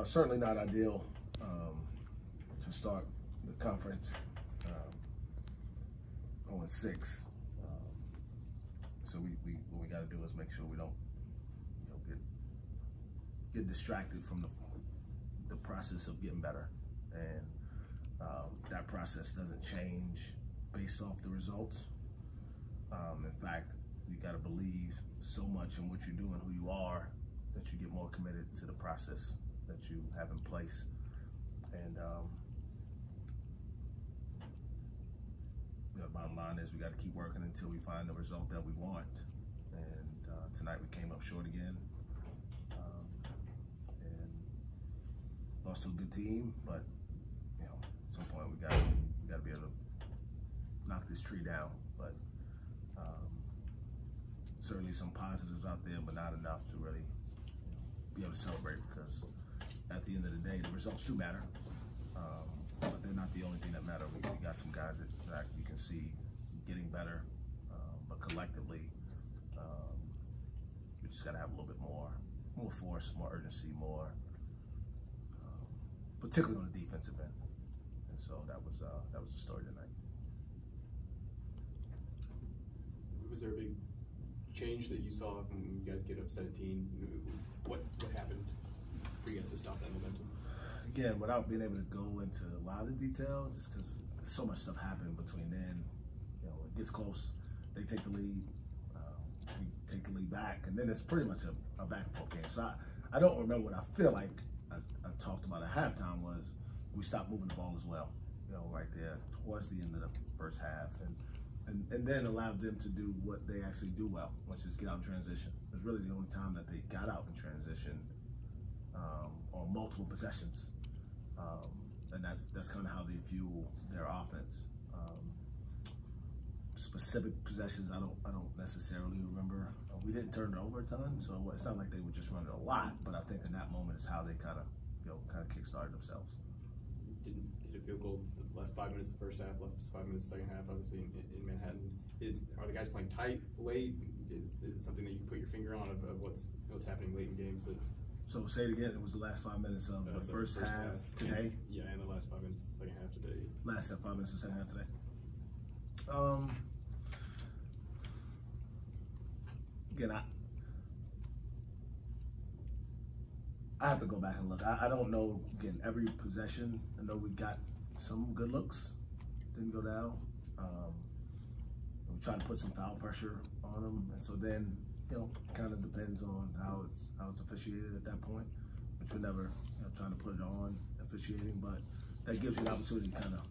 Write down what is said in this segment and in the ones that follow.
Certainly not ideal to start the conference 0-6. So what we got to do is make sure we don't get distracted from the process of getting better, and that process doesn't change based off the results. In fact, you got to believe so much in what you do and who you are that you get more committed to the process that you have in place. And the bottom line is we got to keep working until we find the result that we want. And tonight we came up short again, and lost to a good team. But at some point we got to be able to knock this tree down. But certainly some positives out there, but not enough to really be able to celebrate, because at the end of the day, the results do matter, but they're not the only thing that matter. We got some guys that you can see getting better, but collectively, we just got to have a little bit more force, more urgency, more, particularly on the defensive end. And so that was the story tonight. Was there a big change that you saw when you guys get up 17? What happened for you guys to stop that momentum? Again, without being able to go into a lot of detail, just because there's so much stuff happening between then. It gets close, they take the lead, we take the lead back, and then it's pretty much a back and forth game. So I don't remember what I feel like I talked about at halftime was we stopped moving the ball as well, right there towards the end of the first half, and then allowed them to do what they actually do well, which is get out in transition. It was really the only time that they got out in transition on multiple possessions, and that's kind of how they fuel their offense. Specific possessions, I don't necessarily remember. We didn't turn it over a ton, so it's not like they were just running a lot. But I think in that moment is how they kind of kick-started themselves. Didn't hit a field goal the last 5 minutes of the first half, left 5 minutes the second half, obviously in Manhattan. Are the guys playing tight late? Is it something that you can put your finger on of what's happening late in games? So say it again. It was the last 5 minutes of the first half today. And the last 5 minutes of the second half today. Last 5 minutes of the second half today. Again, I have to go back and look. I don't know, again, every possession. I know we got some good looks, didn't go down. We tried to put some foul pressure on them, and so then, it kind of depends on how it's officiated at that point, which we're never trying to put it on officiating, but that gives you an opportunity to kind of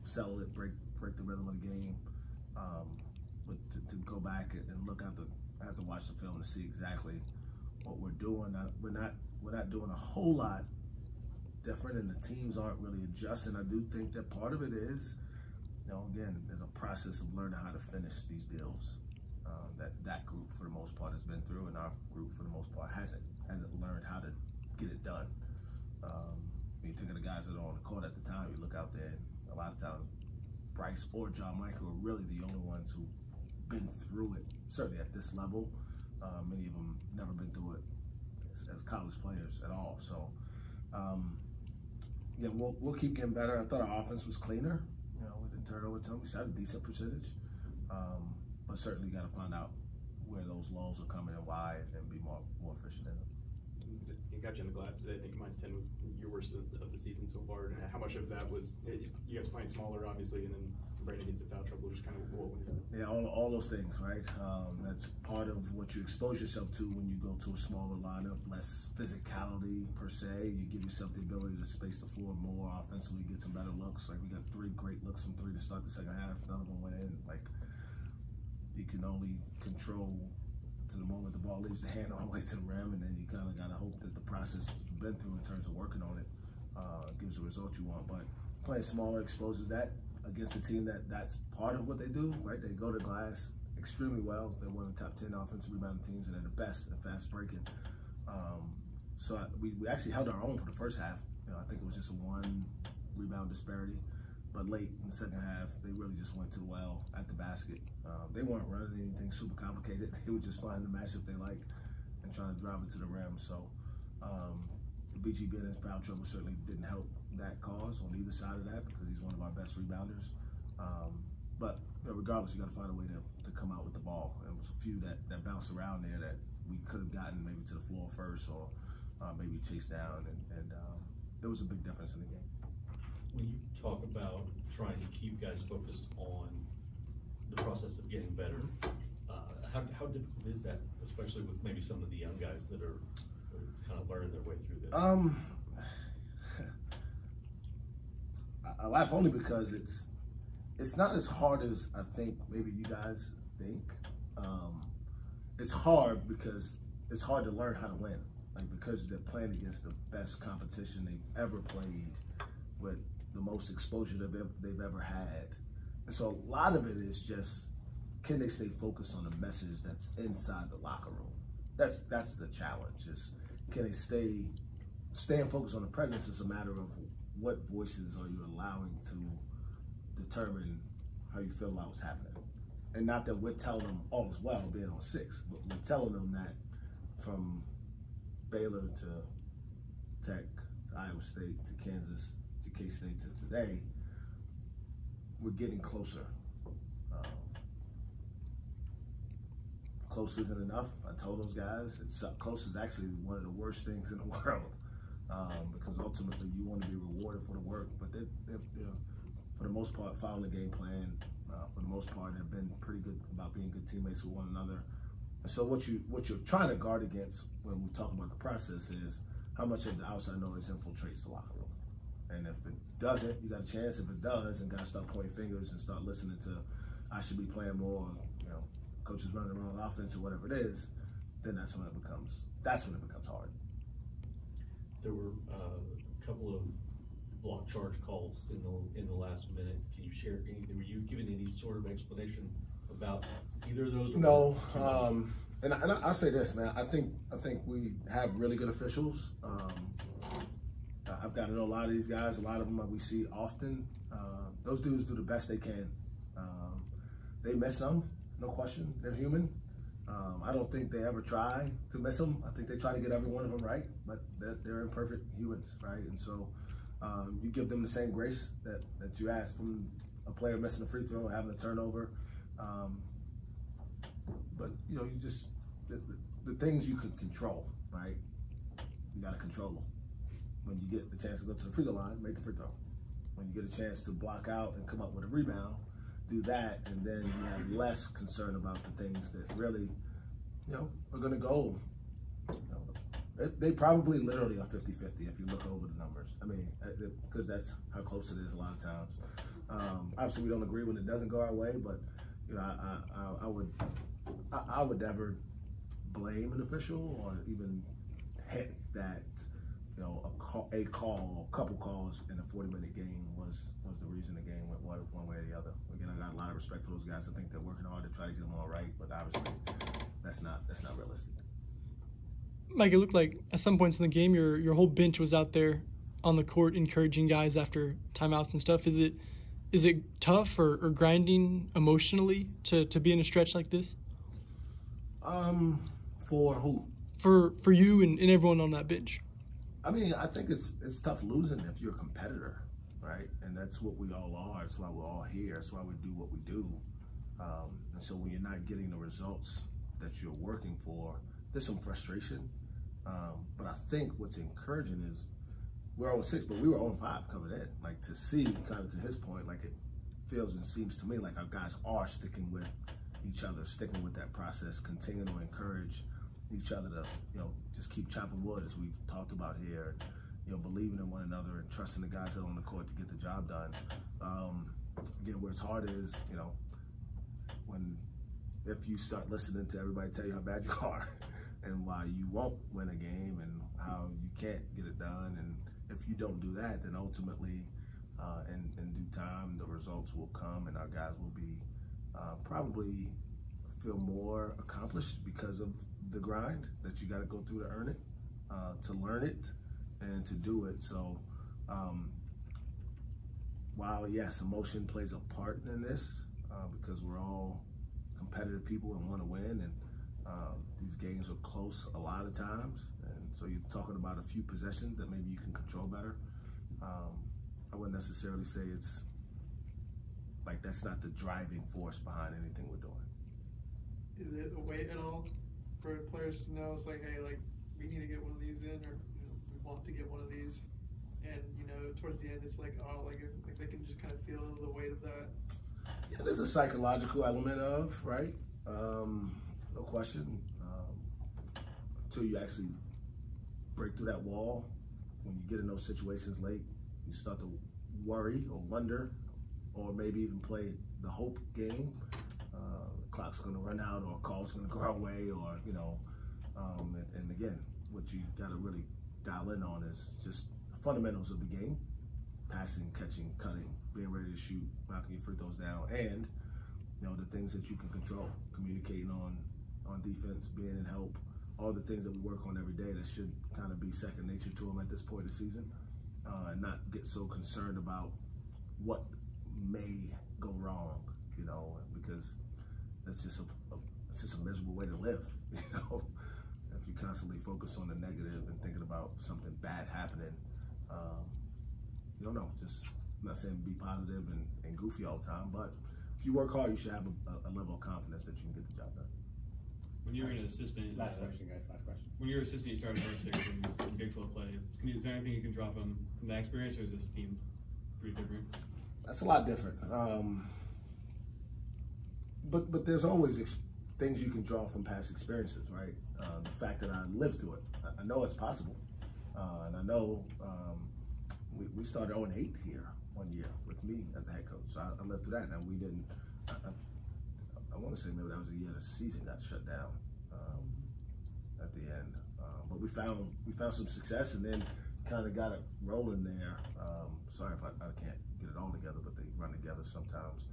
settle it, break the rhythm of the game. But to go back and look at I have to watch the film to see exactly what we're doing. We're not doing a whole lot different, and the teams aren't really adjusting. I do think that part of it is, again, there's a process of learning how to finish these deals that group for the most part has been through, and our group for the most part hasn't learned how to get it done. When you think of the guys that are on the court at the time, you look out there, and a lot of times Bryce or John Michael are really the only ones who've been through it, certainly at this level. Many of them never been through it as college players at all. So, yeah, we'll keep getting better. I thought our offense was cleaner. We didn't turn over time. We shot a decent percentage, but certainly got to find out where those lulls are coming and why, and be more efficient in them. You got you in the glass today. I think -10 was your worst of the season so far. And how much of that was you guys playing smaller, obviously, and then Brandon gets in foul trouble, just kind of what went into that? Yeah, all those things, right? That's part of what you expose yourself to when you go to a smaller lineup. Less physicality per se. You give yourself the ability to space the floor more offensively, get some better looks. Like we got 3 great looks from 3 to start the second half. None of them went in. Like you can only control to the moment the ball leaves the hand all the way to the rim, and then you kind of got to hope that the process you've been through in terms of working on it gives the result you want. But playing smaller exposes that against a team that's part of what they do, right? They go to glass extremely well. They're one of the top 10 offensive rebounding teams, and they're the best at fast breaking. So we actually held our own for the first half. I think it was just a 1 rebound disparity. But late in the second half, they really just went to the well at the basket. They weren't running anything super complicated. They were just finding the matchup they like and trying to drive it to the rim. So BG being in foul trouble certainly didn't help that cause on either side of that because he's one of our best rebounders. But regardless, you got to find a way to come out with the ball. There was a few that bounced around there that we could have gotten maybe to the floor first or maybe chased down, and there was a big difference in the game. When you talk about trying to keep guys focused on the process of getting better, how difficult is that, especially with maybe some of the young guys that are kind of learning their way through this? I laugh only because it's not as hard as I think maybe you guys think. It's hard because it's hard to learn how to win, like because they're playing against the best competition they've ever played with the most exposure they've ever had. And so a lot of it is just, can they stay focused on the message that's inside the locker room? That's the challenge. Is can they staying focused on the presence? Is a matter of what voices are you allowing to determine how you feel about what's happening. And not that we're telling them all is well being on 6, but we're telling them that from Baylor to Tech, to Iowa State, to Kansas, to K-State, to today, we're getting closer. Close isn't enough. I told those guys, close is actually one of the worst things in the world because ultimately you want to be rewarded for the work, but they're for the most part following the game plan. For the most part, they've been pretty good about being good teammates with one another. And so what you're trying to guard against when we talk about the process is how much of the outside noise infiltrates the locker room. And if it doesn't, you got a chance. If it does, and guys start pointing fingers and start listening to, I should be playing more, coaches running around offense or whatever it is, then that's when it becomes hard. There were a couple of block charge calls in the last minute. Can you share anything? Were you given any sort of explanation about either of those? Or no. And I'll say this, man. I think we have really good officials. I've got to know a lot of these guys. A lot of them we see often. Those dudes do the best they can. They miss some, no question. They're human. I don't think they ever try to miss them. I think they try to get every one of them right, but they're imperfect humans, right? And so you give them the same grace that you ask from a player missing a free throw, having a turnover. But you just the things you can control, right? You got to control them. When you get the chance to go to the free throw line, make the free throw. When you get a chance to block out and come up with a rebound, do that, and then you have less concern about the things that really, are going to go. They probably literally are 50-50 if you look over the numbers. I mean, because that's how close it is a lot of times. Obviously, we don't agree when it doesn't go our way, but I would never blame an official or even hit that. A couple calls in a 40-minute game was the reason the game went one way or the other. Again, I got a lot of respect for those guys. I think they're working hard to try to get them all right, but obviously that's not realistic. Mike, it looked like at some points in the game your whole bench was out there on the court encouraging guys after timeouts and stuff. Is it tough or grinding emotionally to be in a stretch like this? For who? For you and everyone on that bench. I mean, I think it's tough losing if you're a competitor, right? And that's what we all are. That's why we're all here. That's why we do what we do. And so when you're not getting the results that you're working for, there's some frustration. But I think what's encouraging is we're 0-6, but we were 0-5 coming in. Like to see, kind of to his point, like it feels and seems to me like our guys are sticking with each other, sticking with that process, continuing to encourage each other to, just keep chopping wood as we've talked about here, believing in one another and trusting the guys out on the court to get the job done. Again, where it's hard is, if you start listening to everybody tell you how bad you are and why you won't win a game and how you can't get it done, and if you don't do that, then ultimately, in due time, the results will come and our guys will be probably feel more accomplished because of the grind that you got to go through to earn it, to learn it, and to do it. So while, yes, emotion plays a part in this because we're all competitive people and want to win, and These games are close a lot of times, and so you're talking about a few possessions that maybe you can control better. I wouldn't necessarily say it's like that's not the driving force behind anything we're doing. Is it a way at all for players to know, it's like, hey, like, we need to get one of these in, or we want to get one of these, and towards the end it's like, oh, like they can just kind of feel the weight of that? Yeah, there's a psychological element of, right? No question. Until you actually break through that wall, when you get in those situations late, you start to worry or wonder, or maybe even play the hope game. The clock's going to run out, or a call's going to go our way, or and again, what you got to really dial in on is just the fundamentals of the game: passing, catching, cutting, being ready to shoot, knocking your free throws down, and the things that you can control, communicating on defense, being in help, all the things that we work on every day that should kind of be second nature to them at this point of the season, and not get so concerned about what may go wrong, because that's just a miserable way to live, If you constantly focus on the negative and thinking about something bad happening, you don't know. Just, I'm not saying be positive and goofy all the time, but if you work hard, you should have a level of confidence that you can get the job done. When you're an assistant, Last question, guys. Last question. When you're an assistant, you started at 6 in Big 12 play. Is there anything you can draw from that experience, or is this team pretty different? That's a lot different. But there's always things you can draw from past experiences, right? The fact that I lived through it, I know it's possible, and I know we started 0-8 here one year with me as a head coach. So I lived through that, and we didn't. I want to say maybe that was the year the season got shut down at the end, but we found some success, and then kind of got it rolling there. Sorry if I can't get it all together, but they run together sometimes.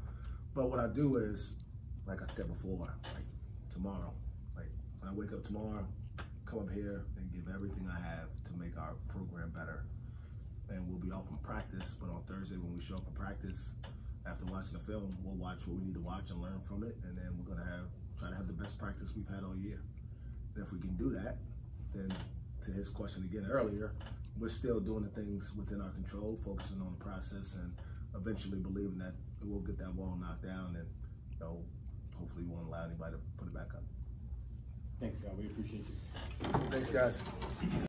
But what I do is, like I said before, like tomorrow, like when I wake up tomorrow, come up here and give everything I have to make our program better. And we'll be off from practice, but on Thursday when we show up for practice, after watching the film, we'll watch what we need to watch and learn from it, and then we're gonna try to have the best practice we've had all year. And if we can do that, then to his question again earlier, we're still doing the things within our control, focusing on the process, and eventually believing that we'll get that wall knocked down, and hopefully we won't allow anybody to put it back up. Thanks, God. We appreciate you. Thanks, guys.